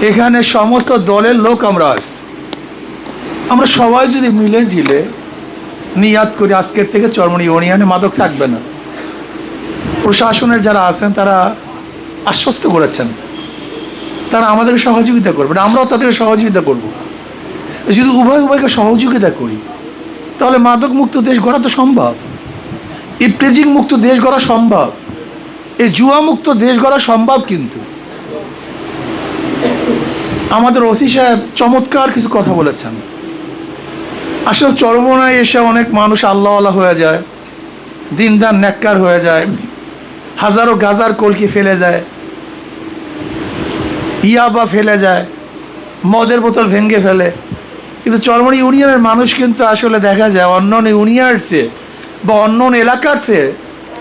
এখানে সমস্ত দলের লোক আমরা সবাই যদি মিলে ঝিলে নিয়াত করি আজকের থেকে চরমনি ইউনিয়নে মাদক থাকবে না। প্রশাসনের যারা আছেন তারা আশ্বস্ত করেছেন, তারা আমাদেরকে সহযোগিতা করবেন, আমরাও তাদেরকে সহযোগিতা করব। যদি উভয়কে সহযোগিতা করি তাহলে মাদক মুক্ত দেশ গড়া তো সম্ভব, ইফটেজিং মুক্ত দেশ গড়া সম্ভব, এই জুয়া মুক্ত দেশ গড়া সম্ভব। কিন্তু আমাদের ওসি সাহেব চমৎকার কিছু কথা বলেছেন। আসলে চরমনায় এসে অনেক মানুষ আল্লাহওয়ালা হয়ে যায়, দিনদার নেককার হয়ে যায়, হাজারো গাজার কলকি ফেলে দেয়, ইয়াবা ফেলে যায়, মদের বোতল ভেঙে ফেলে। কিন্তু চরমনি ইউনিয়নের মানুষ কিন্তু আসলে দেখা যায় অন্য ইউনিয়নের চেয়ে বা অন্য এলাকার চেয়ে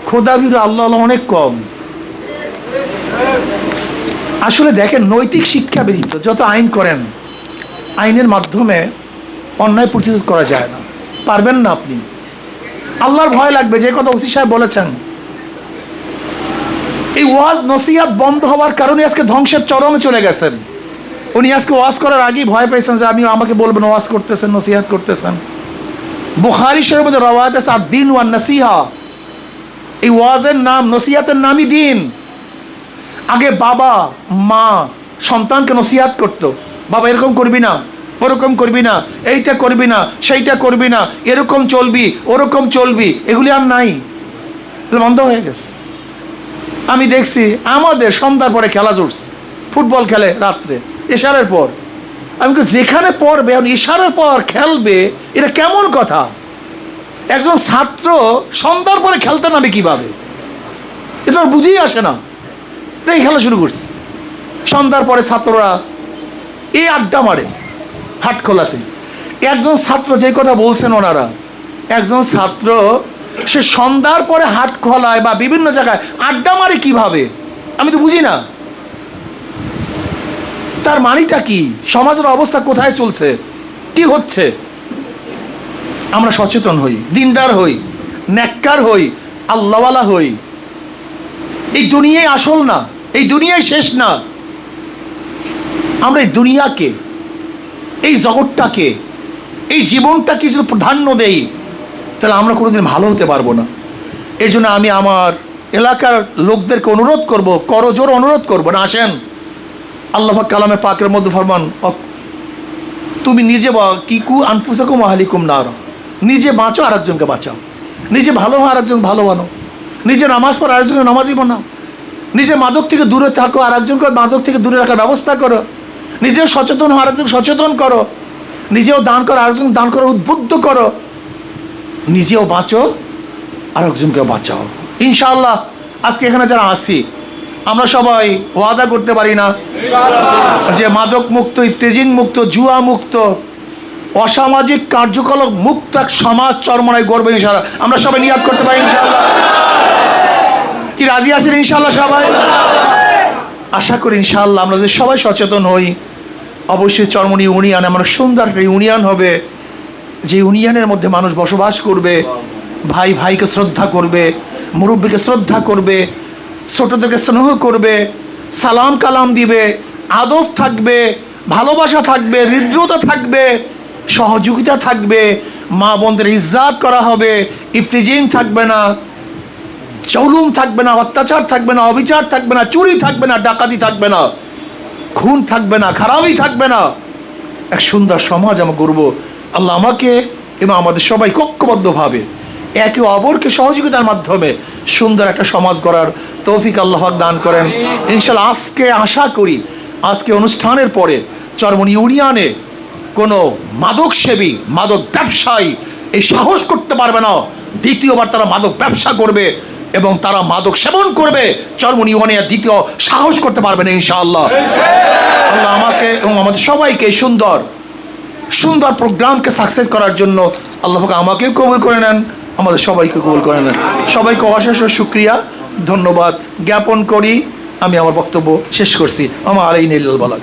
খোদাভীরু আল্লাহ অনেক কম। আসলে দেখেন, নৈতিক শিক্ষা ব্যতীত যত আইন করেন, আইনের মাধ্যমে অন্যায় প্রতিরোধ করা যায় না, পারবেন না আপনি। আল্লাহর ভয় লাগবে, যে কথা ওসি সাহেব বলেছেন। এই ওয়াজ নসিহাত বন্ধ হওয়ার কারণে আজকে ধ্বংসের চরমে চলে গেছেন। উনি আজকে ওয়াজ করার আগেই ভয় পেয়েছেন যে আমাকে বলবেন ওয়াজ করতেছেন, নসিহাত করতেছেন। বুখারী শরীফের মধ্যে রওয়ায়াত আছে আদ-দীন ওয়ান নাসিহা, এই ওয়াজের নাম, নসিহাতের নামই দিন। আগে বাবা মা সন্তানকে নসিহাত করতো, বাবা এরকম করবি না, ওরকম করবি না, এইটা করবি না, সেইটা করবি না, এরকম চলবি, ওরকম চলবি। এগুলি আর নাই, বন্ধ হয়ে গেছে। আমি দেখছি আমাদের সন্ধ্যার পরে খেলা জুড়ছে, ফুটবল খেলে রাত্রে ইশারের পর। আমি যেখানে পড়বে ইশারের পর খেলবে, এটা কেমন কথা? একজন ছাত্র সন্ধ্যার পরে খেলতে নামে কিভাবে? এটা বুঝেই আসে না। এই খেলা শুরু করছে সন্ধ্যার পরে, ছাত্ররা এই আড্ডা মারে হাট খোলাতে। একজন ছাত্র যে কথা বলছেন ওনারা, একজন ছাত্র সে সন্ধ্যার পরে হাট খোলায় বা বিভিন্ন জায়গায় আড্ডা মারে কিভাবে? আমি তো বুঝি না তার মানিটা কি, সমাজের অবস্থা কোথায় চলছে, কি হচ্ছে। আমরা সচেতন হই, দিনদার হই, নেককার হই, আল্লাহওয়ালা হই। এই দুনিয়ায় আসল না, এই দুনিয়ায় শেষ না। আমরা এই দুনিয়াকে, এই জগৎটাকে, এই জীবনটাকে যদি প্রাধান্য দেই তাহলে আমরা কোনোদিন ভালো হতে পারবো না। এই জন্য আমি আমার এলাকার লোকদেরকে অনুরোধ করব, করজোর অনুরোধ করবো না, আসেন। আল্লাহ কালামে পাকের মধ্যে ফরমান, তুমি নিজে কিকু আনফুসাকুম আহলিকুম নার, নিজে বাঁচো আর একজনকে বাঁচাও, নিজে ভালো হও আর একজন ভালো বানো, নিজে নামাজ পড়ো আর একজনকে নামাজই বানাও, নিজে মাদক থেকে দূরে থাকো আর একজনকে মাদক থেকে দূরে রাখার ব্যবস্থা করো, নিজেও সচেতন হও আর একজন সচেতন করো, নিজেও দান করো আর একজন দান করো উদ্বুদ্ধ করো, নিজেও বাঁচো আর একজনকে বাঁচাও। ইনশাআল্লাহ আজকে এখানে যারা আসি আমরা সবাই ওয়াদা করতে পারি না যে মাদক মুক্ত, ইফতেজিং মুক্ত, জুয়া মুক্ত, অসামাজিক কার্যকলাপ মুক্ত এক সমাজ চরমনায় গড়বে ইনশাআল্লাহ। আমরা সবাই নিয়াত করতে পারি ইনশাআল্লাহ। কি রাজি আছেন ইনশাআল্লাহ সবাই? আশা করি ইনশাআল্লাহ আমরা যদি সবাই সচেতন হই, অবশ্যই চরমনি ইউনিয়ন আমার সুন্দর একটা ইউনিয়ন হবে, যে ইউনিয়নের মধ্যে মানুষ বসবাস করবে, ভাই ভাইকে শ্রদ্ধা করবে, মুরব্বীকে শ্রদ্ধা করবে, ছোটদেরকে স্নেহ করবে, সালাম কালাম দিবে, আদব থাকবে, ভালোবাসা থাকবে, হৃদ্রতা থাকবে, সহযোগিতা থাকবে, মা বোনদের ইজ্জাত করা হবে, ইফতিজিং থাকবে না, জুলুম থাকবে না, অত্যাচার থাকবে না, অবিচার থাকবে না, চুরি থাকবে না, ডাকাতি থাকবে না, খুন থাকবে না, খারাপই থাকবে না। এক সুন্দর সমাজ আমরা গড়ব। আল্লাহ আমাকে এবং আমাদের সবাই ঐক্যবদ্ধভাবে একে অপরকে সহযোগিতার মাধ্যমে সুন্দর একটা সমাজ গড়ার তৌফিক আল্লাহ দান করেন ইনশাআল্লাহ। আজকে আশা করি আজকে অনুষ্ঠানের পরে চরমনি ইউনিয়নে কোনো মাদক সেবী, মাদক ব্যবসায়ী এই সাহস করতে পারবে না দ্বিতীয়বার তারা মাদক ব্যবসা করবে এবং তারা মাদক সেবন করবে। চরমনি ইউনিয়নে দ্বিতীয় সাহস করতে পারবে না ইনশাআল্লাহ। আল্লাহ আমাকে এবং আমাদের সবাইকে সুন্দর সুন্দর প্রোগ্রামকে সাকসেস করার জন্য আল্লাহ আমাকেও কবুল করে নেন, আমাদের সবাইকে কবুল করে নেন। সবাইকে অশেষ শুকরিয়া, ধন্যবাদ জ্ঞাপন করি আমি আমার বক্তব্য শেষ করছি। আমার আলাইহিল বালাগ।